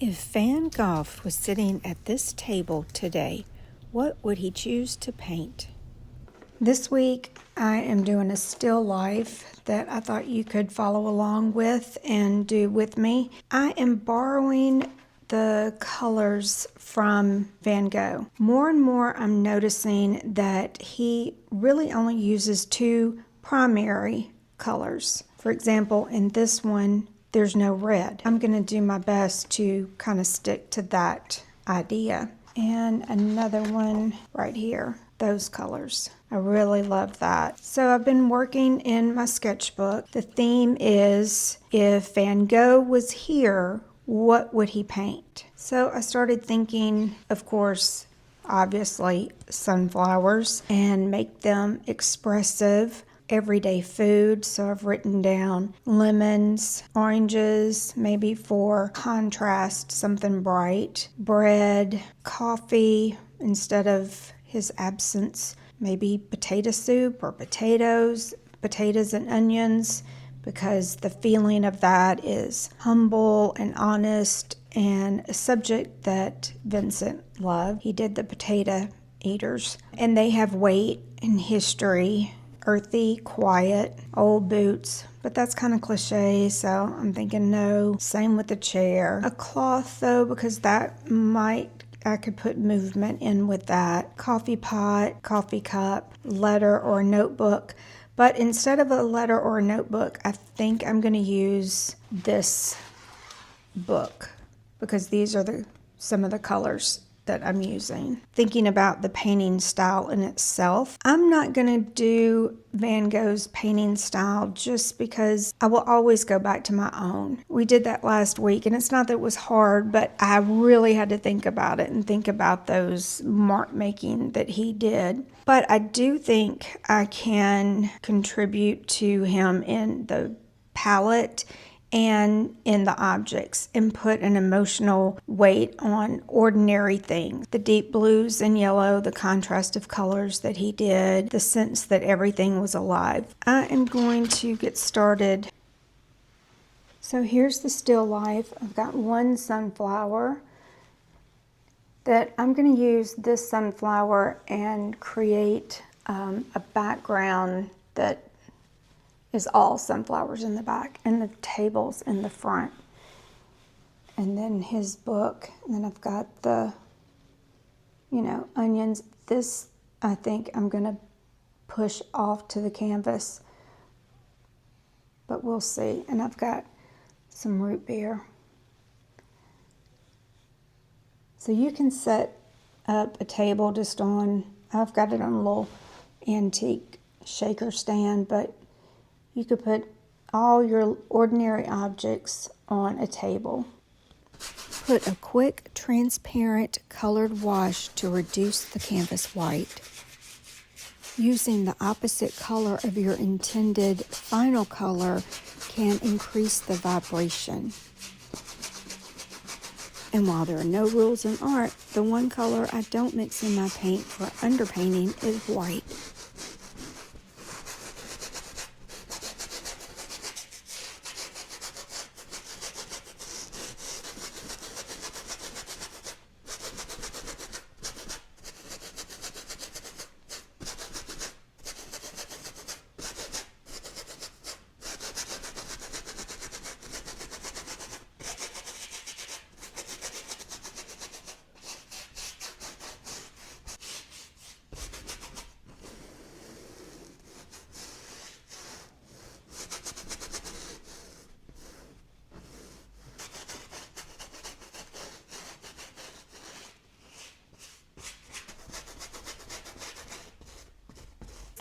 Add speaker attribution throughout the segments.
Speaker 1: If Van Gogh was sitting at this table today, what would he choose to paint? This week, I am doing a still life that I thought you could follow along with and do with me. I am borrowing the colors from Van Gogh. More and more, I'm noticing that he really only uses two primary colors. For example, in this one, there's no red. I'm going to do my best to kind of stick to that idea. And another one right here, those colors. I really love that. So I've been working in my sketchbook. The theme is, if Van Gogh was here, what would he paint? So I started thinking, of course, obviously sunflowers, and make them expressive. Everyday food, so I've written down lemons, oranges, maybe for contrast, something bright, bread, coffee instead of his absence, maybe potato soup or potatoes and onions, because the feeling of that is humble and honest and a subject that Vincent loved. He did the potato eaters, and they have weight and history. Earthy, quiet, old boots, but that's kind of cliche, so I'm thinking no. Same with the chair. A cloth though, because I could put movement in with that. Coffee pot, coffee cup, letter or a notebook. But instead of a letter or a notebook, I think I'm going to use this book, because these are some of the colors that I'm using. Thinking about the painting style in itself, I'm not going to do Van Gogh's painting style just because I will always go back to my own. We did that last week, and it's not that it was hard, but I really had to think about it and think about those mark making that he did. But I do think I can contribute to him in the palette and in the objects, and put an emotional weight on ordinary things. The deep blues and yellow, the contrast of colors that he did, the sense that everything was alive. I am going to get started. So here's the still life. I've got one sunflower that I'm going to use this sunflower and create a background that is all sunflowers in the back, and the tables in the front, and then his book, and then I've got the onions. This I think I'm gonna push off to the canvas, but we'll see. And I've got some root beer, so you can set up a table just on, I've got it on a little antique shaker stand, but you could put all your ordinary objects on a table. Put a quick, transparent colored wash to reduce the canvas white. Using the opposite color of your intended final color can increase the vibration. And while there are no rules in art, the one color I don't mix in my paint for underpainting is white.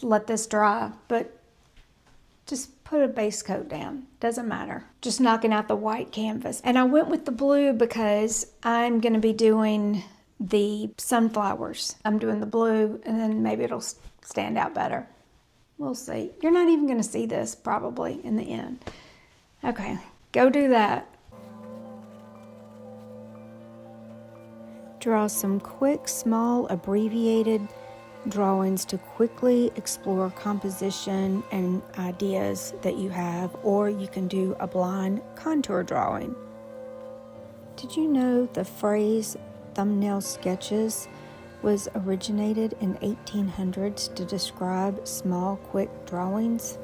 Speaker 1: Let this dry, but just put a base coat down. Doesn't matter. Just knocking out the white canvas. And I went with the blue because I'm going to be doing the sunflowers. I'm doing the blue, and then maybe it'll stand out better. We'll see. You're not even going to see this probably in the end. Okay, go do that. Draw some quick, small, abbreviated drawings to quickly explore composition and ideas that you have, or you can do a blind contour drawing. Did you know the phrase thumbnail sketches was originated in 1800s to describe small, quick drawings?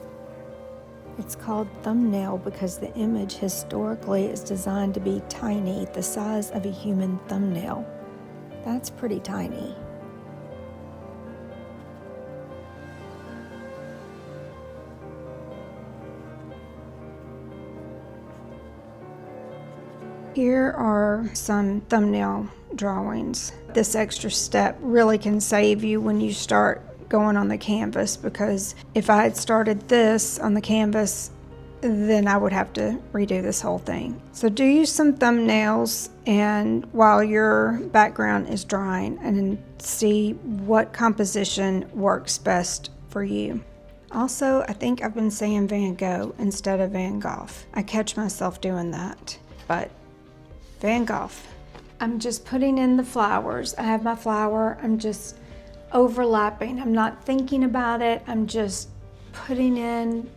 Speaker 1: It's called thumbnail because the image historically is designed to be tiny, the size of a human thumbnail. That's pretty tiny. Here are some thumbnail drawings. This extra step really can save you when you start going on the canvas, because if I had started this on the canvas, then I would have to redo this whole thing. So do use some thumbnails and while your background is drying, and see what composition works best for you. Also, I think I've been saying Van Gogh instead of Van Gogh. I catch myself doing that, but Van Gogh. I'm just putting in the flowers. I have my flower. I'm just overlapping. I'm not thinking about it. I'm just putting in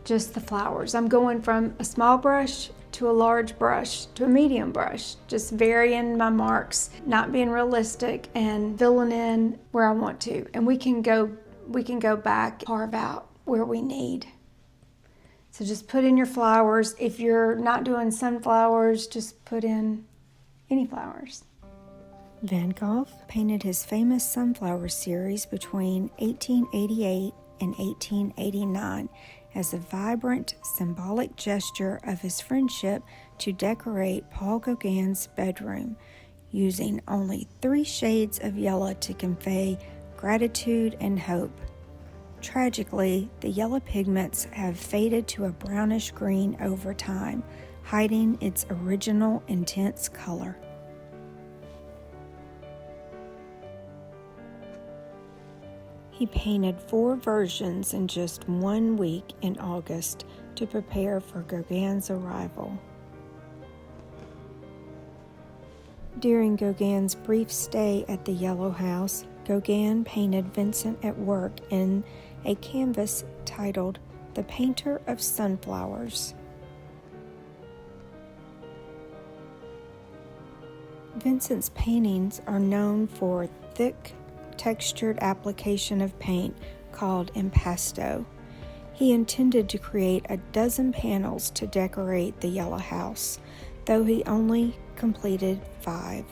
Speaker 1: just the flowers. I'm going from a small brush to a large brush to a medium brush, just varying my marks, not being realistic, and filling in where I want to. And we can go back, carve out where we need. So just put in your flowers. If you're not doing sunflowers, just put in any flowers. Van Gogh painted his famous sunflower series between 1888 and 1889 as a vibrant, symbolic gesture of his friendship to decorate Paul Gauguin's bedroom, using only 3 shades of yellow to convey gratitude and hope. Tragically, the yellow pigments have faded to a brownish green over time, hiding its original intense color. He painted 4 versions in just 1 week in August to prepare for Gauguin's arrival. During Gauguin's brief stay at the Yellow House, Gauguin painted Vincent at work in a canvas titled The Painter of Sunflowers. Vincent's paintings are known for thick, textured application of paint called impasto. He intended to create a dozen panels to decorate the Yellow House, though he only completed 5.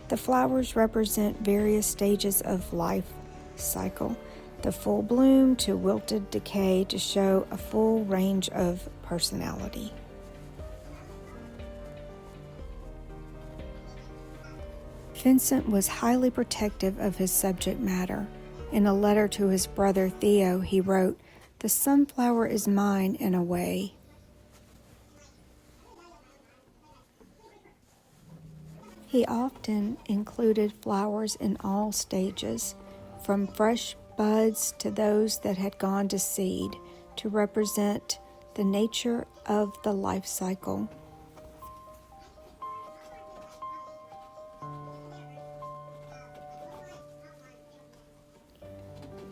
Speaker 1: The flowers represent various stages of life cycle, the full bloom to wilted decay, to show a full range of personality. Vincent was highly protective of his subject matter. In a letter to his brother Theo, he wrote, "The sunflower is mine in a way." He often included flowers in all stages, from fresh buds to those that had gone to seed, to represent the nature of the life cycle.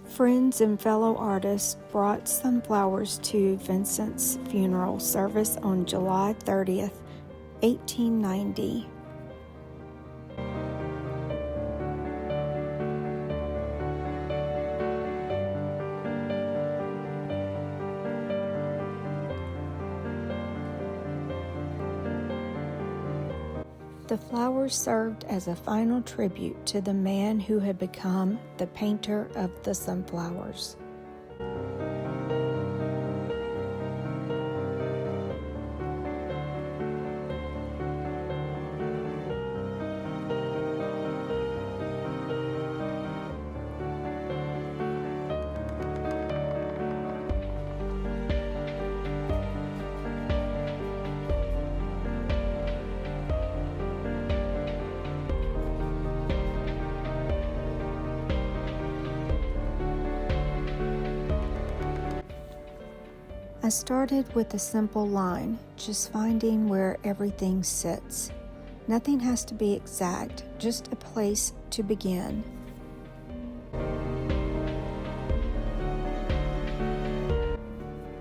Speaker 1: Friends and fellow artists brought sunflowers to Vincent's funeral service on July 30th, 1890. The flowers served as a final tribute to the man who had become the painter of the sunflowers. I started with a simple line, just finding where everything sits. Nothing has to be exact, just a place to begin.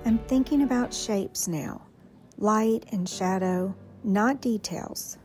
Speaker 1: I'm thinking about shapes now, light and shadow, not details.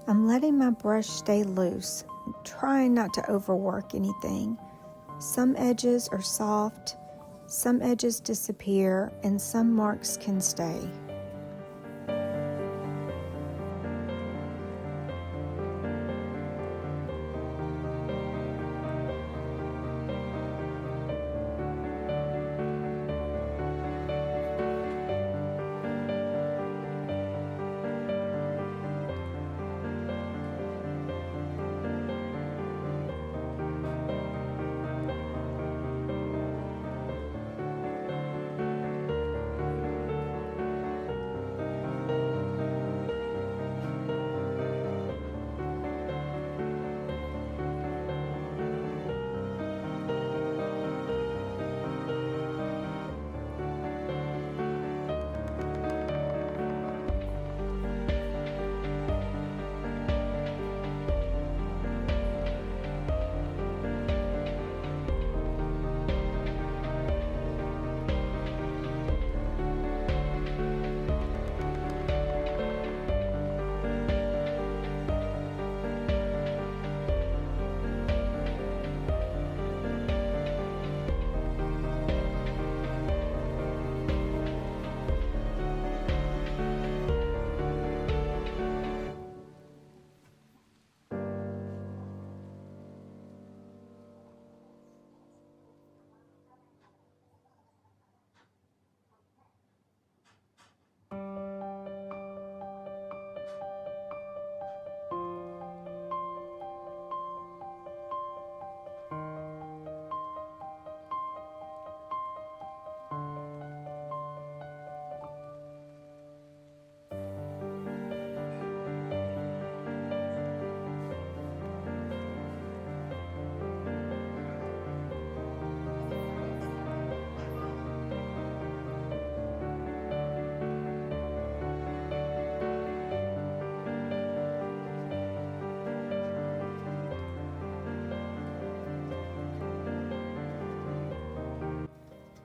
Speaker 1: I'm letting my brush stay loose, trying not to overwork anything. Some edges are soft, some edges disappear, and some marks can stay.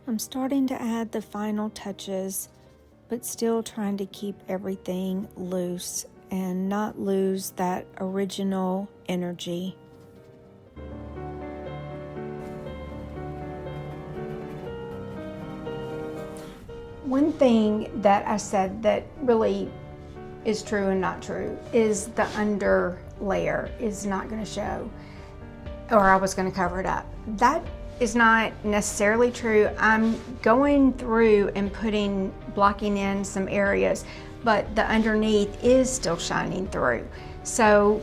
Speaker 1: I'm starting to add the final touches, but still trying to keep everything loose and not lose that original energy. One thing that I said that really is true and not true is the under layer is not going to show, or I was going to cover it up. That is not necessarily true. I'm going through and blocking in some areas, but the underneath is still shining through. So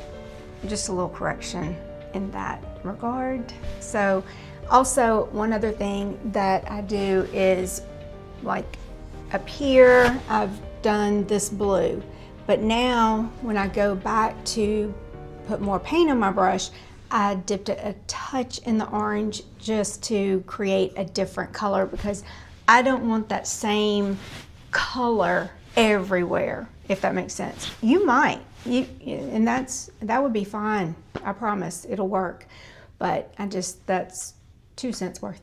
Speaker 1: just a little correction in that regard. So also one other thing that I do is, like up here, I've done this blue, but now when I go back to put more paint on my brush, I dipped it a touch in the orange just to create a different color, because I don't want that same color everywhere, if that makes sense. You might, and that would be fine. I promise it'll work. But that's 2 cents worth.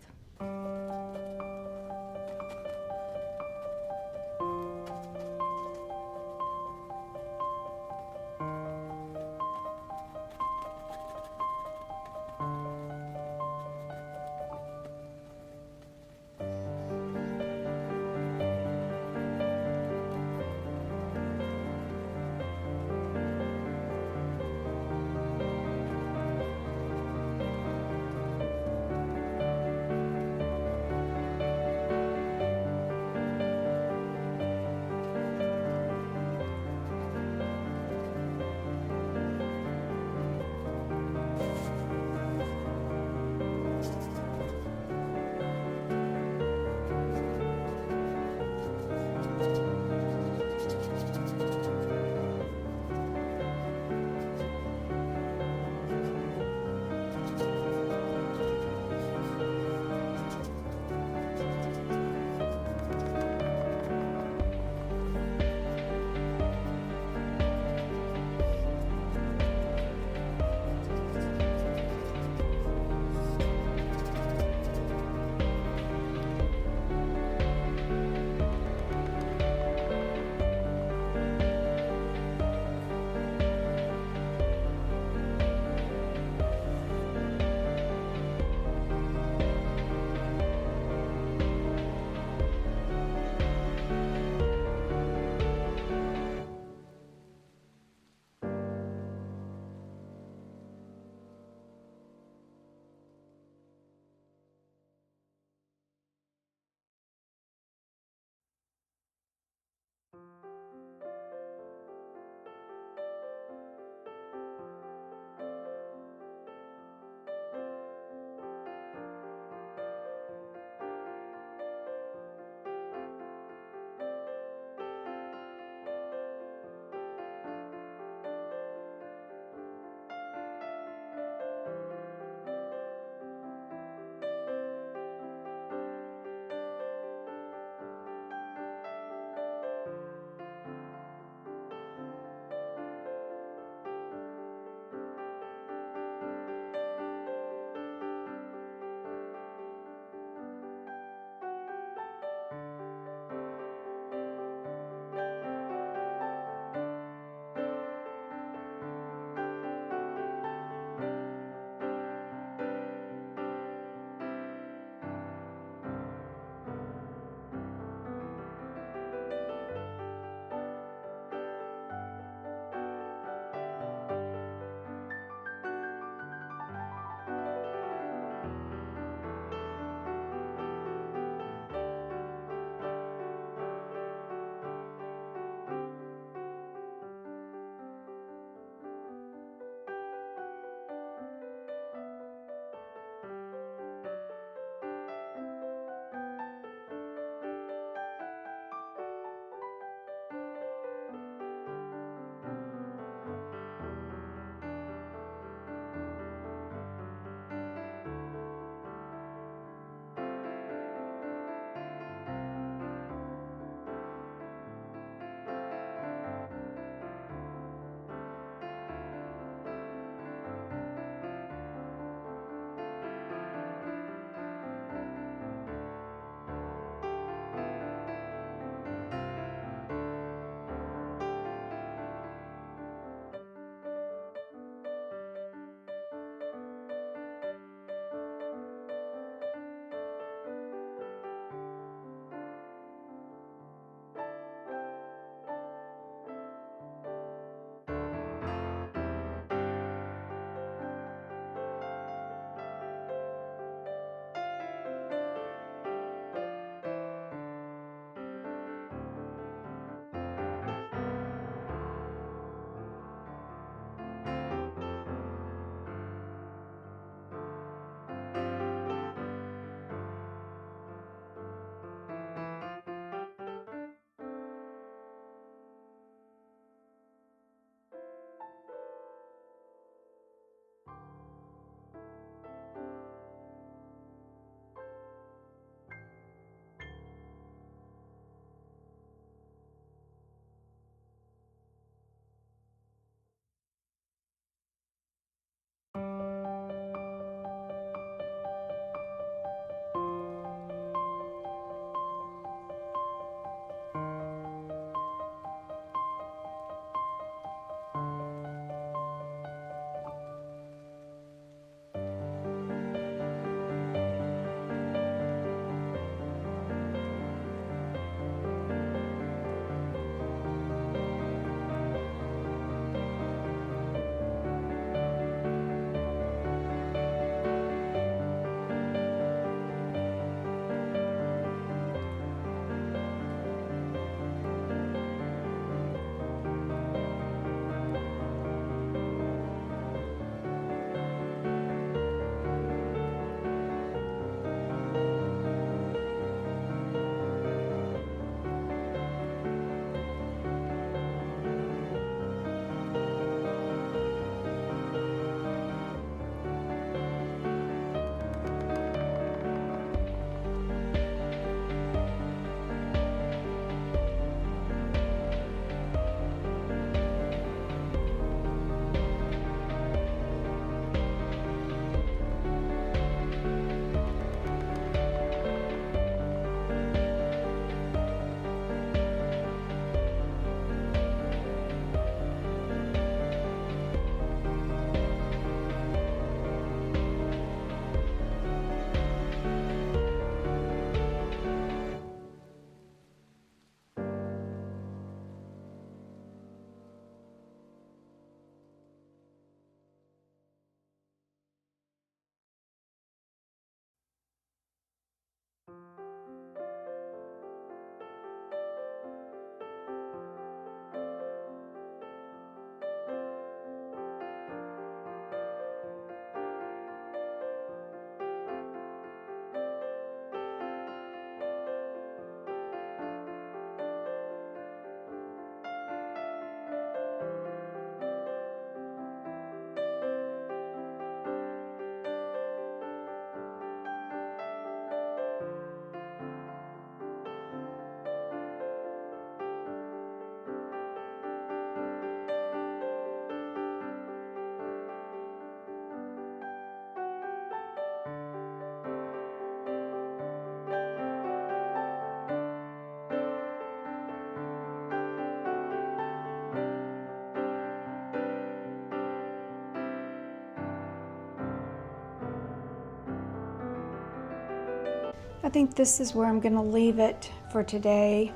Speaker 1: I think this is where I'm going to leave it for today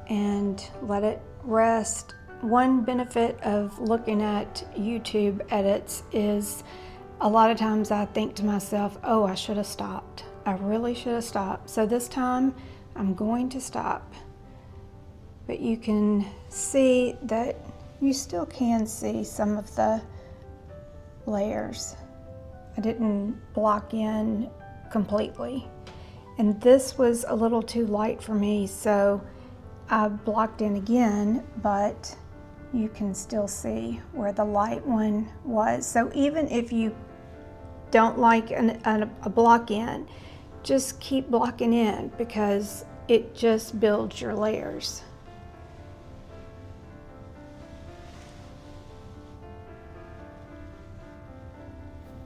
Speaker 1: and let it rest. One benefit of looking at YouTube edits is a lot of times I think to myself, oh, I should have stopped. I really should have stopped. So this time I'm going to stop. But you can see that you still can see some of the layers. I didn't block in completely. And this was a little too light for me, so I blocked in again, but you can still see where the light one was. So even if you don't like a block in, just keep blocking in because it just builds your layers.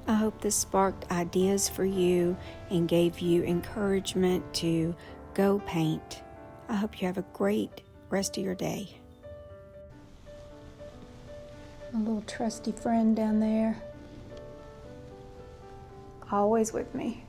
Speaker 1: I hope this sparked ideas for you and gave you encouragement to go paint. I hope you have a great rest of your day. My little trusty friend down there, always with me.